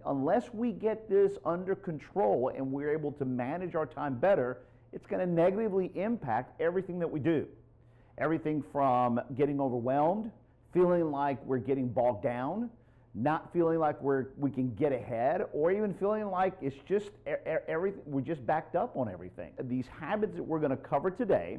Unless we get this under control and we're able to manage our time better, it's going to negatively impact everything that we do. Everything from getting overwhelmed, feeling like we're getting bogged down, not feeling like we can get ahead, or even feeling like it's just everything, we're just backed up on everything. These habits that we're going to cover today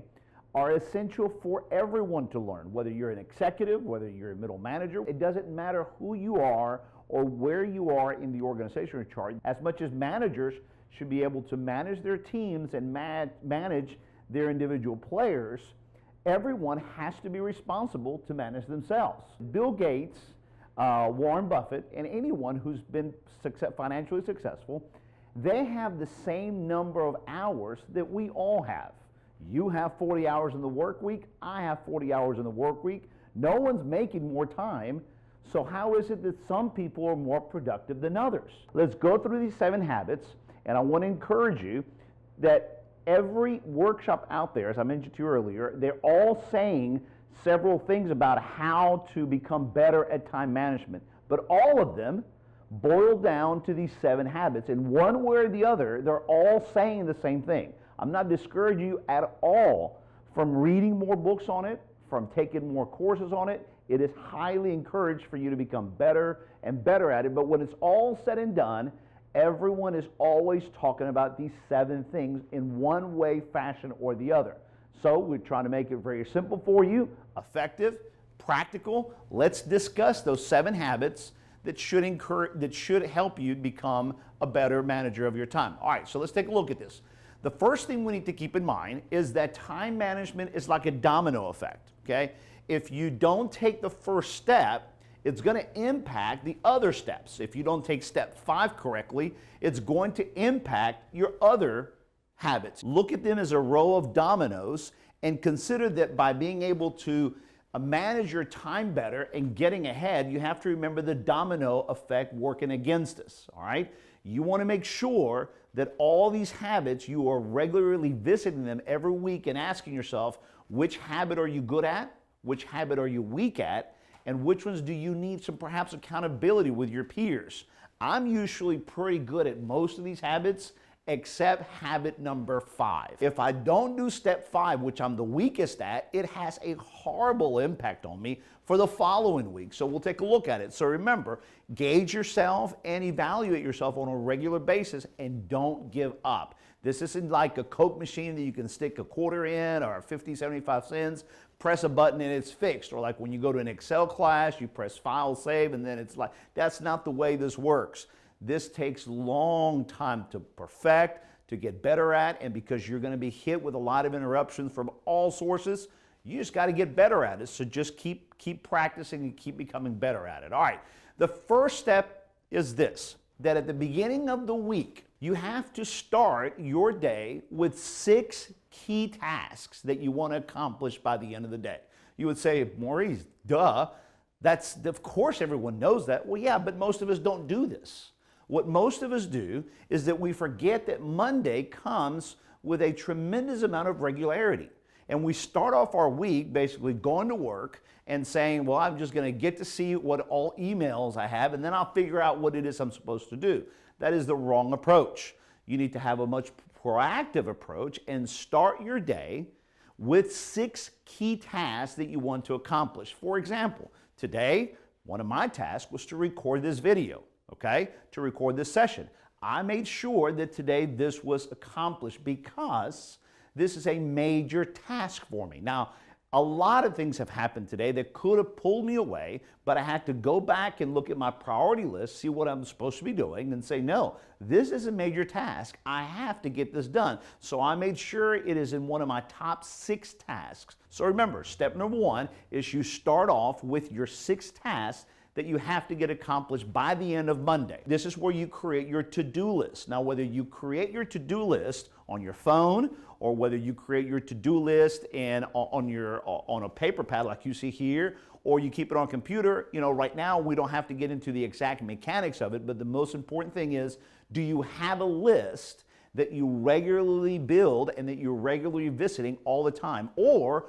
are essential for everyone to learn, whether you're an executive, whether you're a middle manager. It doesn't matter who you are or where you are in the organizational chart. As much as managers should be able to manage their teams and manage their individual players, everyone has to be responsible to manage themselves. Bill Gates, Warren Buffett, and anyone who's been financially successful, they have the same number of hours that we all have. You have 40 hours in the work week, I have 40 hours in the work week. No one's making more time, so how is it that some people are more productive than others? Let's go through these 7 habits, and I want to encourage you that every workshop out there, as I mentioned to you earlier, they're all saying several things about how to become better at time management. But all of them boil down to these 7 habits. And one way or the other, they're all saying the same thing. I'm not discouraging you at all from reading more books on it, from taking more courses on it. It is highly encouraged for you to become better and better at it. But when it's all said and done, everyone is always talking about these 7 things in one way, fashion, or the other. So we're trying to make it very simple for you, effective, practical. Let's discuss those 7 habits that should help you become a better manager of your time. All right, so let's take a look at this. The first thing we need to keep in mind is that time management is like a domino effect, okay? If you don't take the first step, it's going to impact the other steps. If you don't take step 5 correctly, it's going to impact your other habits. Look at them as a row of dominoes and consider that by being able to manage your time better and getting ahead, you have to remember the domino effect working against us, all right? You want to make sure that all these habits, you are regularly visiting them every week and asking yourself, which habit are you good at? Which habit are you weak at? And which ones do you need some perhaps accountability with your peers? I'm usually pretty good at most of these habits, except habit number 5. If I don't do step 5, which I'm the weakest at, it has a horrible impact on me for the following week. So we'll take a look at it. So remember, gauge yourself and evaluate yourself on a regular basis and don't give up. This isn't like a Coke machine that you can stick a quarter in or 50, 75 cents, press a button and it's fixed. Or like when you go to an Excel class, you press file, save, and then it's like, that's not the way this works. This takes a long time to perfect, to get better at, and because you're going to be hit with a lot of interruptions from all sources, you just got to get better at it. So just keep practicing and keep becoming better at it. All right, the first step is this, that at the beginning of the week, you have to start your day with 6 key tasks that you want to accomplish by the end of the day. You would say, Maurice, duh, of course everyone knows that. Well, yeah, but most of us don't do this. What most of us do is that we forget that Monday comes with a tremendous amount of regularity. And we start off our week basically going to work and saying, well, I'm just going to get to see what all emails I have, and then I'll figure out what it is I'm supposed to do. That is the wrong approach. You need to have a much proactive approach and start your day with 6 key tasks that you want to accomplish. For example, today, one of my tasks was to record this video, okay, to record this session. I made sure that today this was accomplished because this is a major task for me. Now, a lot of things have happened today that could have pulled me away, but I had to go back and look at my priority list, see what I'm supposed to be doing, and say, no, this is a major task. I have to get this done. So I made sure it is in one of my top 6 tasks. So remember, step number 1 is you start off with your 6 tasks that you have to get accomplished by the end of Monday. This is where you create your to-do list. Now, whether you create your to-do list on your phone or whether you create your to-do list on a paper pad like you see here, or you keep it on a computer, right now we don't have to get into the exact mechanics of it, but the most important thing is, do you have a list that you regularly build and that you're regularly visiting all the time? Or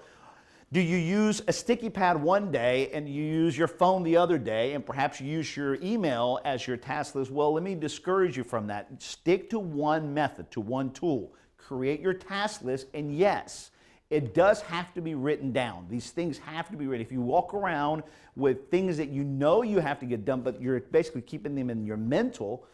do you use a sticky pad one day and you use your phone the other day, and perhaps you use your email as your task list? Well, let me discourage you from that. Stick to one method, to one tool. Create your task list, and yes, it does have to be written down. These things have to be written. If you walk around with things that you know you have to get done, but you're basically keeping them in your mental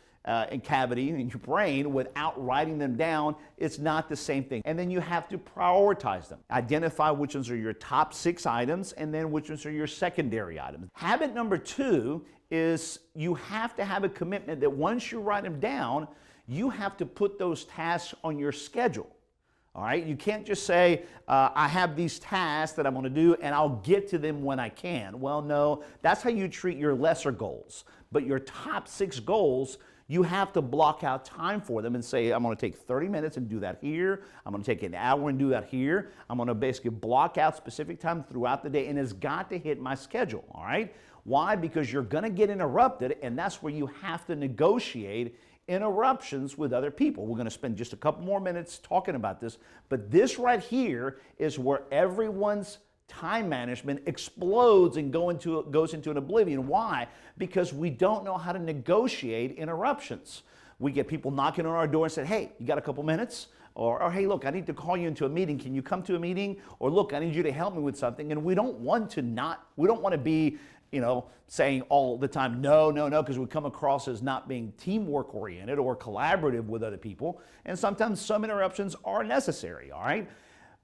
cavity in your brain without writing them down, it's not the same thing. And then you have to prioritize them. Identify which ones are your top 6 items and then which ones are your secondary items. Habit number 2 is you have to have a commitment that once you write them down, you have to put those tasks on your schedule. All right, you can't just say, I have these tasks that I'm going to do and I'll get to them when I can. Well, no, that's how you treat your lesser goals. But your top 6 goals, you have to block out time for them and say, I'm going to take 30 minutes and do that here. I'm going to take an hour and do that here. I'm going to basically block out specific time throughout the day, and it's got to hit my schedule, all right? Why? Because you're going to get interrupted, and that's where you have to negotiate interruptions with other people. We're going to spend just a couple more minutes talking about this, but this right here is where everyone's time management explodes and goes into an oblivion. Why? Because we don't know how to negotiate interruptions. We get people knocking on our door and say, hey, you got a couple minutes? Or hey, look, I need to call you into a meeting. Can you come to a meeting? Or look, I need you to help me with something. And we don't want to be saying all the time, no, because we come across as not being teamwork oriented or collaborative with other people. And sometimes some interruptions are necessary, all right?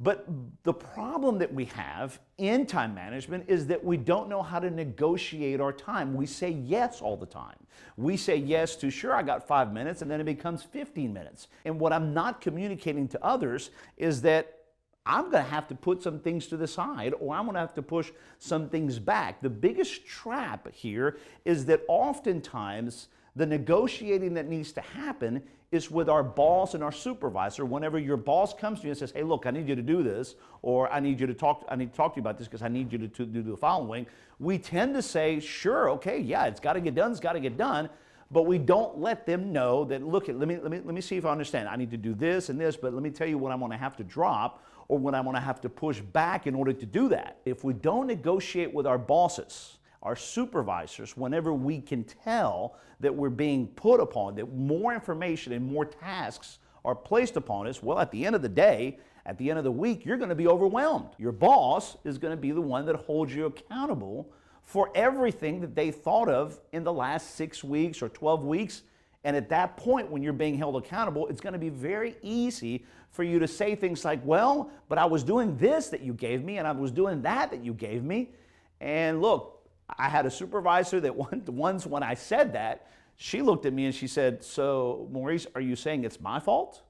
But the problem that we have in time management is that we don't know how to negotiate our time. We say yes all the time. We say yes to, sure, I got 5 minutes, and then it becomes 15 minutes. And what I'm not communicating to others is that I'm going to have to put some things to the side, or I'm going to have to push some things back. The biggest trap here is that oftentimes the negotiating that needs to happen is with our boss and our supervisor. Whenever your boss comes to you and says, hey, look, I need you to do this, or I need to talk to you about this because I need you to do the following, we tend to say, sure, okay, yeah, it's got to get done, but we don't let them know that, look, let me see if I understand. I need to do this and this, but let me tell you what I'm going to have to drop or what I'm going to have to push back in order to do that. If we don't negotiate with our bosses, our supervisors, whenever we can tell that we're being put upon, that more information and more tasks are placed upon us, well, at the end of the day, at the end of the week, you're going to be overwhelmed. Your boss is going to be the one that holds you accountable for everything that they thought of in the last 6 weeks or 12 weeks. And at that point, when you're being held accountable, it's going to be very easy for you to say things like, well, but I was doing this that you gave me, and I was doing that you gave me. And look, I had a supervisor that once when I said that, she looked at me and she said, so Maurice, are you saying it's my fault?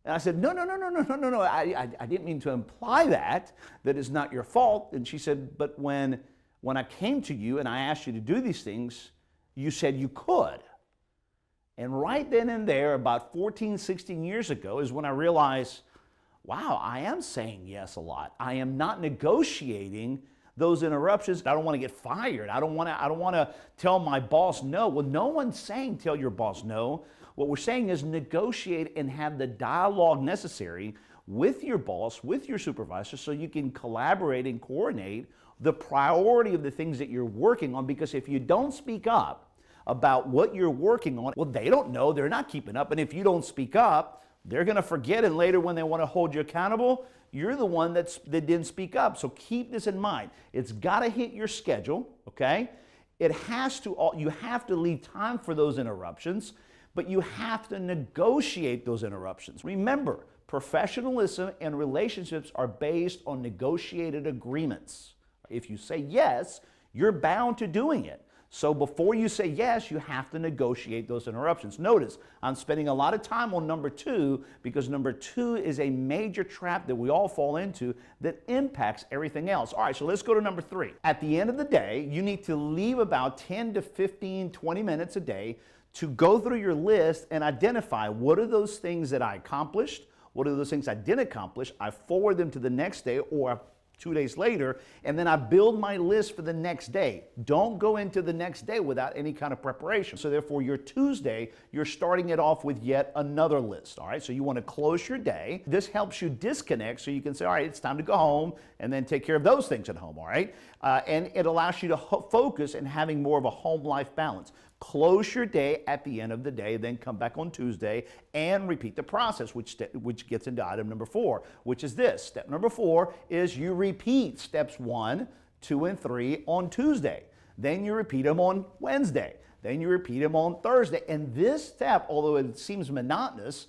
And I said, no, I didn't mean to imply that it's not your fault. And she said, but when I came to you and I asked you to do these things, you said you could. And right then and there, about 14, 16 years ago, is when I realized, wow, I am saying yes a lot. I am not negotiating those interruptions. I don't want to get fired. I don't want to tell my boss no. Well, no one's saying tell your boss no. What we're saying is negotiate and have the dialogue necessary with your boss, with your supervisor, so you can collaborate and coordinate the priority of the things that you're working on. Because if you don't speak up about what you're working on, well, they don't know, they're not keeping up. And if you don't speak up, they're going to forget, and later when they want to hold you accountable, you're the one that didn't speak up. So keep this in mind. It's got to hit your schedule, okay? You have to leave time for those interruptions, but you have to negotiate those interruptions. Remember, professionalism and relationships are based on negotiated agreements. If you say yes, you're bound to doing it. So before you say yes, you have to negotiate those interruptions. Notice, I'm spending a lot of time on number 2 because number 2 is a major trap that we all fall into that impacts everything else. All right, so let's go to number 3. At the end of the day, you need to leave about 10 to 15, 20 minutes a day to go through your list and identify what are those things that I accomplished, what are those things I didn't accomplish. I forward them to the next day, or 2 days later, and then I build my list for the next day. Don't go into the next day without any kind of preparation. So therefore, your Tuesday, you're starting it off with yet another list, all right? So you want to close your day. This helps you disconnect so you can say, all right, it's time to go home and then take care of those things at home, all right? And it allows you to focus and having more of a home life balance. Close your day at the end of the day, then come back on Tuesday and repeat the process, which gets into item number 4, which is this. Step number 4 is you repeat steps 1, 2, and 3 on Tuesday. Then you repeat them on Wednesday. Then you repeat them on Thursday. And this step, although it seems monotonous,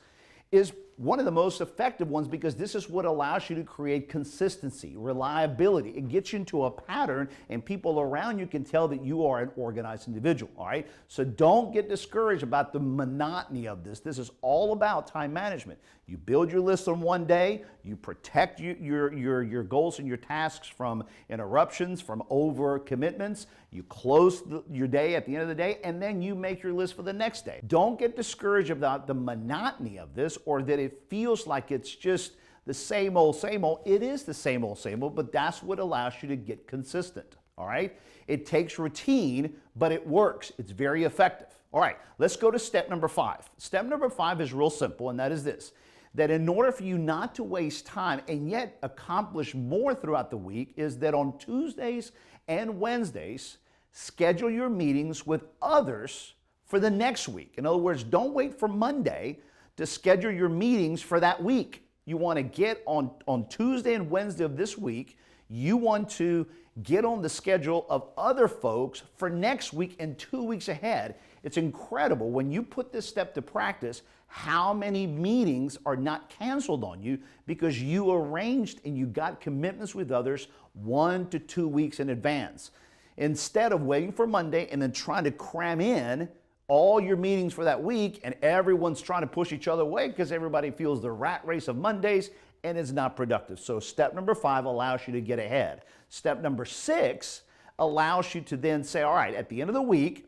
is one of the most effective ones because this is what allows you to create consistency, reliability. It gets you into a pattern and people around you can tell that you are an organized individual, all right? So don't get discouraged about the monotony of this. This is all about time management. You build your list on one day, you protect your goals and your tasks from interruptions, from over commitments, you close your day at the end of the day, and then you make your list for the next day. Don't get discouraged about the monotony of this or that it feels like it's just the same old, same old. It is the same old, but that's what allows you to get consistent, all right? It takes routine, but it works. It's very effective. All right, let's go to step number 5. Step number 5 is real simple, and that is this, that in order for you not to waste time and yet accomplish more throughout the week is that on Tuesdays and Wednesdays, schedule your meetings with others for the next week. In other words, don't wait for Monday to schedule your meetings for that week. You want to get on Tuesday and Wednesday of this week, you want to get on the schedule of other folks for next week and 2 weeks ahead. It's incredible when you put this step to practice how many meetings are not canceled on you because you arranged and you got commitments with others 1 to 2 weeks in advance. Instead of waiting for Monday and then trying to cram in all your meetings for that week and everyone's trying to push each other away because everybody feels the rat race of Mondays and it's not productive. So step number 5 allows you to get ahead. Step number 6 allows you to then say, all right, at the end of the week,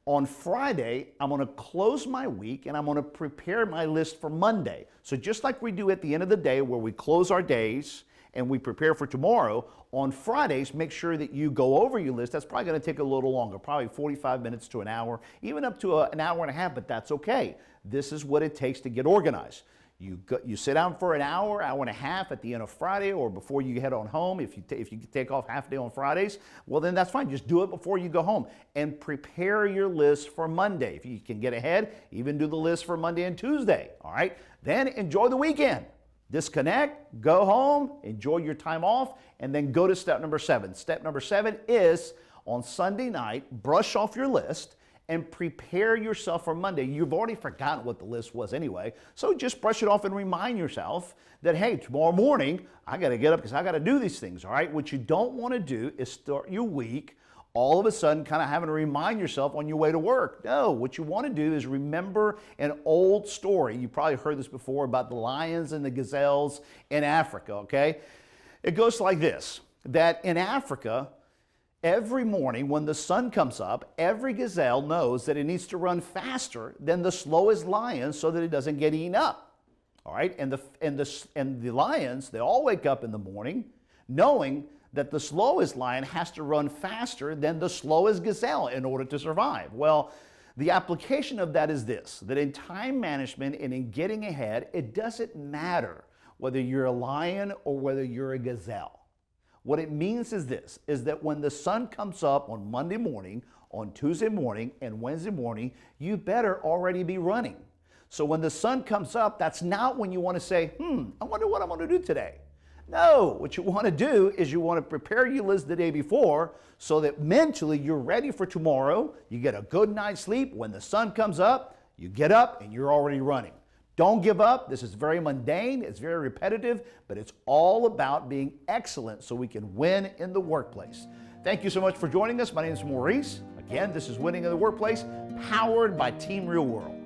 on Friday, I'm going to close my week and I'm going to prepare my list for Monday. So just like we do at the end of the day where we close our days and we prepare for tomorrow, on Fridays, make sure that you go over your list. That's probably going to take a little longer, probably 45 minutes to an hour, even up to an hour and a half, but that's okay. This is what it takes to get organized. You sit down for an hour, hour and a half at the end of Friday or before you head on home. If you take off half a day on Fridays, well then that's fine. Just do it before you go home and prepare your list for Monday. If you can get ahead, even do the list for Monday and Tuesday, all right? Then enjoy the weekend. Disconnect, go home, enjoy your time off, and then go to step number 7. Step number 7 is on Sunday night, brush off your list and prepare yourself for Monday. You've already forgotten what the list was anyway, so just brush it off and remind yourself that, hey, tomorrow morning, I got to get up because I got to do these things, all right? What you don't want to do is start your week all of a sudden kind of having to remind yourself on your way to work. No, what you want to do is remember an old story. You probably heard this before about the lions and the gazelles in Africa, okay? It goes like this, that in Africa, every morning when the sun comes up, every gazelle knows that it needs to run faster than the slowest lion so that it doesn't get eaten up. All right? And the lions, they all wake up in the morning knowing that the slowest lion has to run faster than the slowest gazelle in order to survive. Well, the application of that is this, that in time management and in getting ahead, it doesn't matter whether you're a lion or whether you're a gazelle. What it means is this, is that when the sun comes up on Monday morning, on Tuesday morning, and Wednesday morning, you better already be running. So when the sun comes up, that's not when you want to say, I wonder what I'm going to do today. No, what you want to do is you want to prepare your list the day before so that mentally you're ready for tomorrow. You get a good night's sleep. When the sun comes up, you get up and you're already running. Don't give up. This is very mundane. It's very repetitive, but it's all about being excellent so we can win in the workplace. Thank you so much for joining us. My name is Maurice. Again, this is Winning in the Workplace, powered by Team Real World.